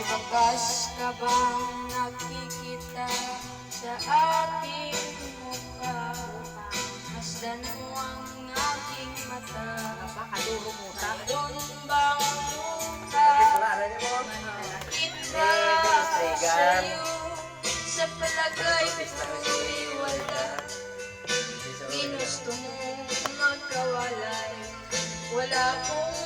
Wakas ka bang nakikita sa aking mukha? Masdan mo ang aking mata. Mayroon bang luka? Manakit ba sa'yo? Sa palagay ko'y wala. Ginusto mong magkawalay. Wala kong